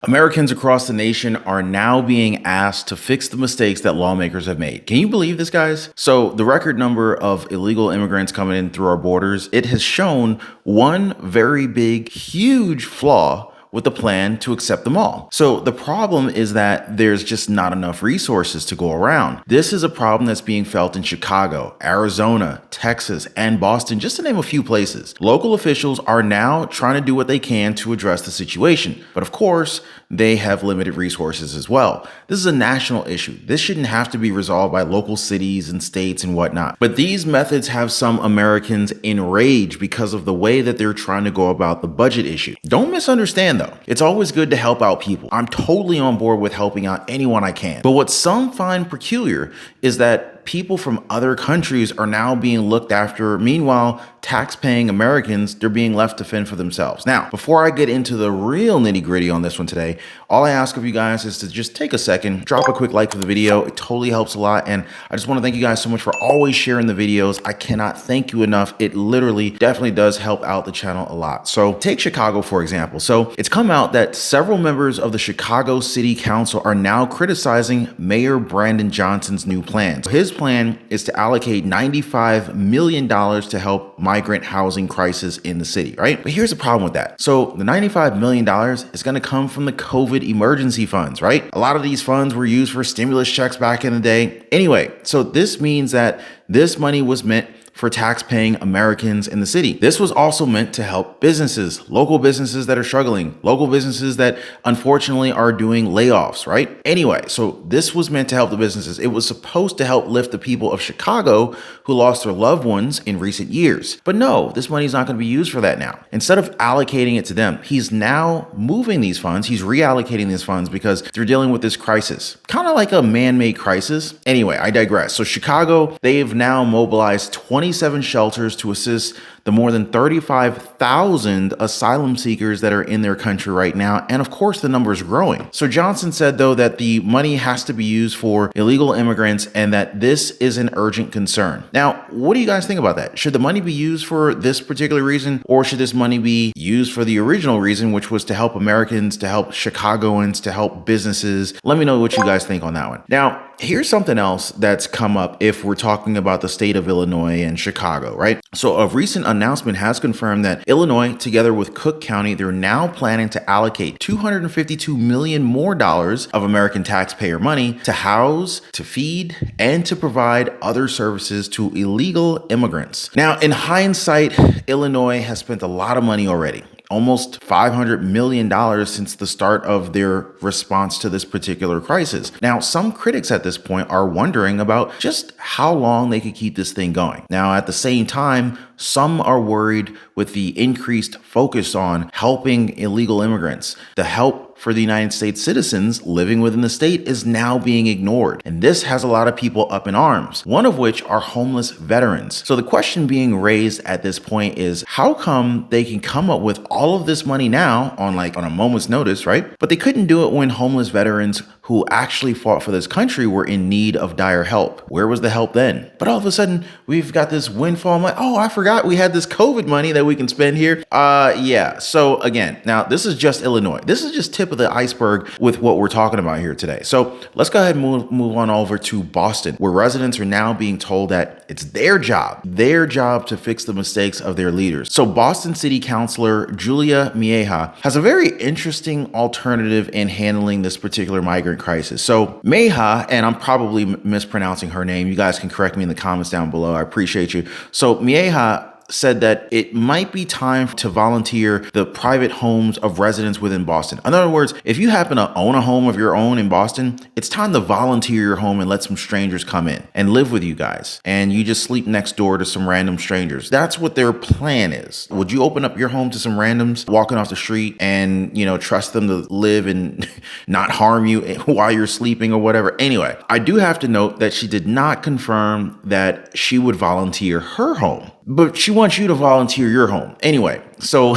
Americans across the nation are now being asked to fix the mistakes that lawmakers have made. Can you believe this, guys? So the record number of illegal immigrants coming in through our borders, it has shown one very big, huge flaw with the plan to accept them all. So the problem is that there's just not enough resources to go around. This is a problem that's being felt in Chicago, Arizona, Texas, and Boston, just to name a few places. Local officials are now trying to do what they can to address the situation. But of course, they have limited resources as well. This is a national issue. This shouldn't have to be resolved by local cities and states and whatnot. But these methods have some Americans enraged because of the way that they're trying to go about the budget issue. Don't misunderstand though. It's always good to help out people. I'm totally on board with helping out anyone I can. But what some find peculiar is that people from other countries are now being looked after. Meanwhile, tax-paying Americans, they're being left to fend for themselves. Now, before I get into the real nitty-gritty on this one today, all I ask of you guys is to just take a second, drop a quick like for the video. It totally helps a lot. And I just want to thank you guys so much for always sharing the videos. I cannot thank you enough. It literally definitely does help out the channel a lot. So take Chicago, for example. So it's come out that several members of the Chicago City Council are now criticizing Mayor Brandon Johnson's new plans. His plan is to allocate $95 million to help migrant housing crisis in the city, right? But here's the problem with that. So the $95 million is going to come from the COVID emergency funds, right? A lot of these funds were used for stimulus checks back in the day. Anyway, so this means that this money was meant for tax-paying Americans in the city. This was also meant to help businesses, local businesses that are struggling, local businesses that unfortunately are doing layoffs, right? Anyway, so this was meant to help the businesses. It was supposed to help lift the people of Chicago who lost their loved ones in recent years. But no, this money is not going to be used for that now. Instead of allocating it to them, he's now moving these funds. He's reallocating these funds because they're dealing with this crisis, kind of like a man-made crisis. Anyway, I digress. So Chicago, they've now mobilized 27 shelters to assist the more than 35,000 asylum seekers that are in their country right now. And of course, the number is growing. So Johnson said, though, that the money has to be used for illegal immigrants and that this is an urgent concern. Now, what do you guys think about that? Should the money be used for this particular reason, or should this money be used for the original reason, which was to help Americans, to help Chicagoans, to help businesses? Let me know what you guys think on that one. Now, here's something else that's come up if we're talking about the state of Illinois and Chicago, right? So a recent announcement has confirmed that Illinois, together with Cook County, they're now planning to allocate $252 million more of American taxpayer money to house, to feed, and to provide other services to illegal immigrants. Now, in hindsight, Illinois has spent a lot of money already. Almost $500 million since the start of their response to this particular crisis. Now, some critics at this point are wondering about just how long they could keep this thing going. Now, at the same time, some are worried with the increased focus on helping illegal immigrants. The help for the United States citizens living within the state is now being ignored. And this has a lot of people up in arms, one of which are homeless veterans. So the question being raised at this point is, how come they can come up with all of this money now on a moment's notice, right? But they couldn't do it when homeless veterans who actually fought for this country were in need of dire help. Where was the help then? But all of a sudden, we've got this windfall. I'm like, oh, I forgot we had this COVID money that we can spend here. Yeah. So again, now this is just Illinois. This is just tip of the iceberg with what we're talking about here today. So let's go ahead and move on over to Boston, where residents are now being told that it's their job to fix the mistakes of their leaders. So Boston City Councilor Julia Mejia has a very interesting alternative in handling this particular migrant crisis. So Mejia, and I'm probably mispronouncing her name. You guys can correct me in the comments down below. I appreciate you. So Mejia said that it might be time to volunteer the private homes of residents within Boston. In other words, if you happen to own a home of your own in Boston, it's time to volunteer your home and let some strangers come in and live with you guys. And you just sleep next door to some random strangers. That's what their plan is. Would you open up your home to some randoms walking off the street and, trust them to live and not harm you while you're sleeping or whatever? Anyway, I do have to note that she did not confirm that she would volunteer her home. But she wants you to volunteer your home. Anyway, so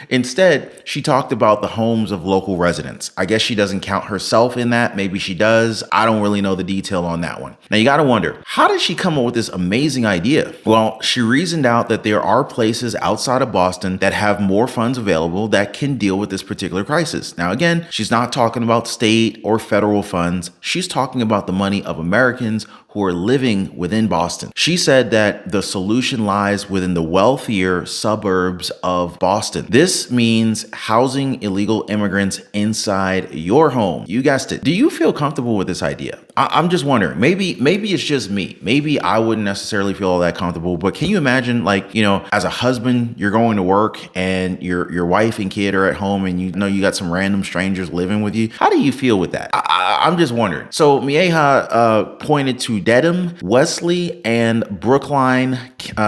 instead, she talked about the homes of local residents. I guess she doesn't count herself in that. Maybe she does. I don't really know the detail on that one. Now, you got to wonder, how did she come up with this amazing idea? Well, she reasoned out that there are places outside of Boston that have more funds available that can deal with this particular crisis. Now, again, she's not talking about state or federal funds. She's talking about the money of Americans who are living within Boston. She said that the solution lies within the wealthier suburbs of Boston. This means housing illegal immigrants inside your home. You guessed it. Do you feel comfortable with this idea? I'm just wondering, maybe it's just me. Maybe I wouldn't necessarily feel all that comfortable, but can you imagine, like, as a husband, you're going to work and your wife and kid are at home and you got some random strangers living with you. How do you feel with that? I'm just wondering. So Mejia pointed to Dedham, Wesley, and Brookline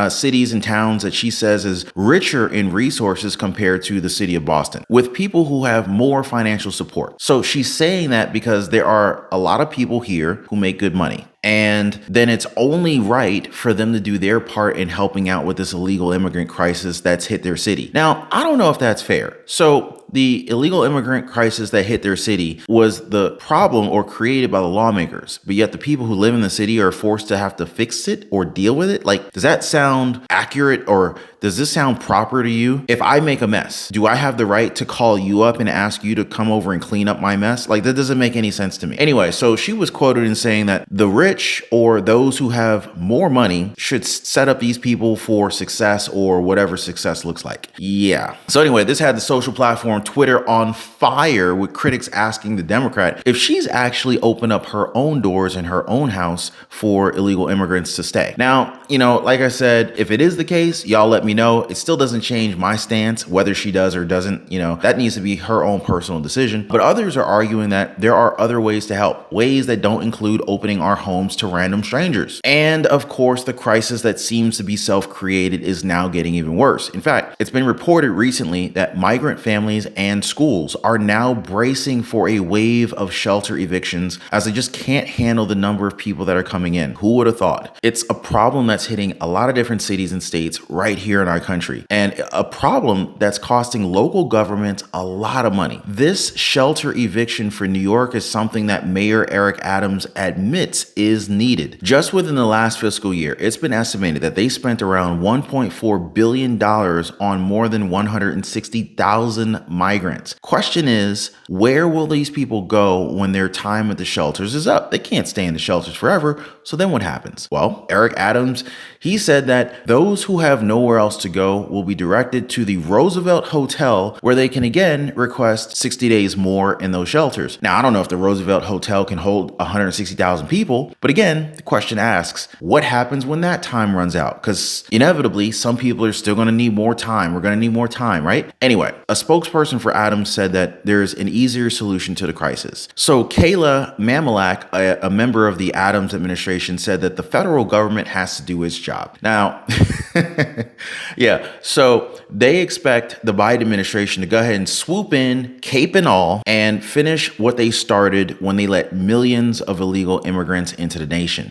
cities and towns that she says is richer in resources compared to the city of Boston, with people who have more financial support. So she's saying that because there are a lot of people here who make good money. And then it's only right for them to do their part in helping out with this illegal immigrant crisis that's hit their city. Now, I don't know if that's fair. So the illegal immigrant crisis that hit their city was the problem or created by the lawmakers, but yet the people who live in the city are forced to have to fix it or deal with it. Like, does that sound accurate, or does this sound proper to you? If I make a mess, do I have the right to call you up and ask you to come over and clean up my mess? Like, that doesn't make any sense to me. Anyway, so she was quoted in saying that the rich or those who have more money should set up these people for success, or whatever success looks like. Yeah. So anyway, this had the social platform Twitter on fire, with critics asking the Democrat if she's actually opened up her own doors in her own house for illegal immigrants to stay. Now, like I said, if it is the case, y'all let me know. It still doesn't change my stance, whether she does or doesn't. That needs to be her own personal decision. But others are arguing that there are other ways to help, ways that don't include opening our homes to random strangers. And of course, the crisis that seems to be self-created is now getting even worse. In fact, it's been reported recently that migrant families and schools are now bracing for a wave of shelter evictions as they just can't handle the number of people that are coming in. Who would have thought? It's a problem that's hitting a lot of different cities and states right here in our country, and a problem that's costing local governments a lot of money. This shelter eviction for New York is something that Mayor Eric Adams admits is needed. Just within the last fiscal year, it's been estimated that they spent around $1.4 billion on more than 160,000 migrants. Question is, where will these people go when their time at the shelters is up? They can't stay in the shelters forever. So then what happens? Well, Eric Adams, he said that those who have nowhere else to go will be directed to the Roosevelt Hotel, where they can again request 60 days more in those shelters. Now, I don't know if the Roosevelt Hotel can hold 160,000 people, but again, the question asks, what happens when that time runs out? Because inevitably, some people are still going to need more time. We're going to need more time, right? Anyway, a spokesperson for Adams said that there's an easier solution to the crisis. So Kayla Mamalak, a member of the Adams administration, said that the federal government has to do its job. Now, yeah, so they expect the Biden administration to go ahead and swoop in, cape and all, and finish what they started when they let millions of illegal immigrants into the nation.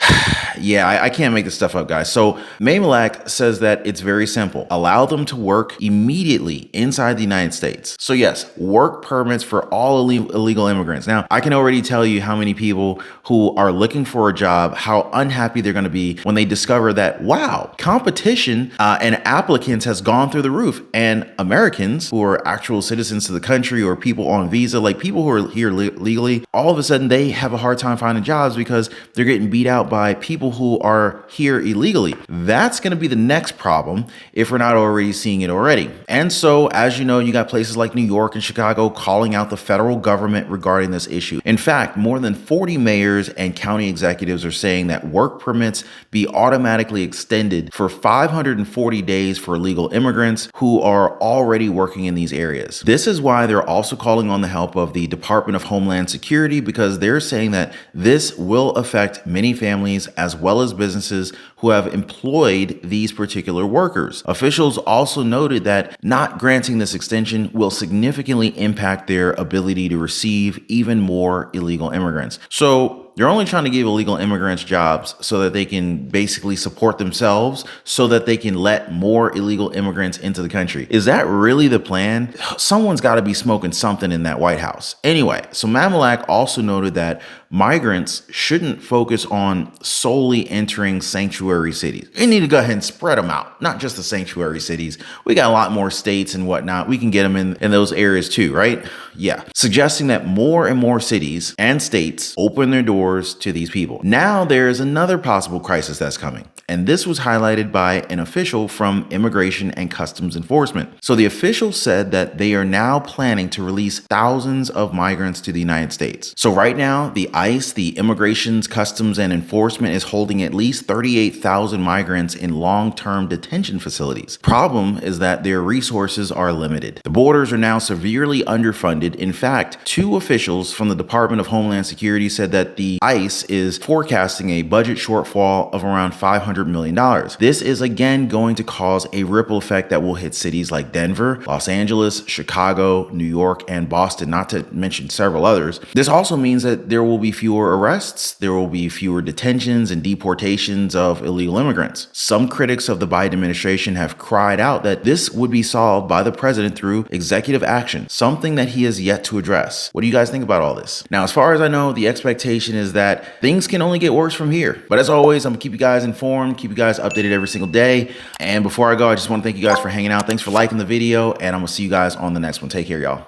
Yeah, I can't make this stuff up, guys. So Mamalak says that it's very simple. Allow them to work immediately inside the United States. So yes, work permits for all illegal immigrants. Now, I can already tell you how many people who are looking for a job, how unhappy they're going to be when they discover that, wow, competition and applicants has gone through the roof, and Americans who are actual citizens of the country or people on visa, like people who are here legally, all of a sudden they have a hard time finding jobs because they're getting beat out by people who are here illegally. That's going to be the next problem if we're not already seeing it already. And so, as you know, you got places like New York and Chicago calling out the federal government regarding this issue. In fact, more than 40 mayors and county executives are saying that work permits be automatically extended for 540 days for illegal immigrants who are already working in these areas. This is why they're also calling on the help of the Department of Homeland Security, because they're saying that this will affect many families as well as businesses who have employed these particular workers. Officials also noted that not granting this extension will significantly impact their ability to receive even more illegal immigrants. So They're only trying to give illegal immigrants jobs so that they can basically support themselves so that they can let more illegal immigrants into the country. Is that really the plan? Someone's got to be smoking something in that White House. Anyway, so Mamlak also noted that migrants shouldn't focus on solely entering sanctuary cities. We need to go ahead and spread them out, not just the sanctuary cities. We got a lot more states and whatnot. We can get them in those areas too, right? Yeah. Suggesting that more and more cities and states open their doors to these people. Now there's another possible crisis that's coming. And this was highlighted by an official from Immigration and Customs Enforcement. So the official said that they are now planning to release thousands of migrants to the United States. So right now, the ICE, the Immigrations, Customs and Enforcement, is holding at least 38,000 migrants in long-term detention facilities. Problem is that their resources are limited. The borders are now severely underfunded. In fact, two officials from the Department of Homeland Security said that the ICE is forecasting a budget shortfall of around $500 million. This is again going to cause a ripple effect that will hit cities like Denver, Los Angeles, Chicago, New York, and Boston, not to mention several others. This also means that there will be fewer arrests, there will be fewer detentions and deportations of illegal immigrants. Some critics of the Biden administration have cried out that this would be solved by the president through executive action, something that he has yet to address. What do you guys think about all this? Now, as far as I know, the expectation is that things can only get worse from here. But as always, I'm gonna keep you guys informed, keep you guys updated every single day. And before I go, I just want to thank you guys for hanging out. Thanks for liking the video, and I'm gonna see you guys on the next one. Take care, y'all.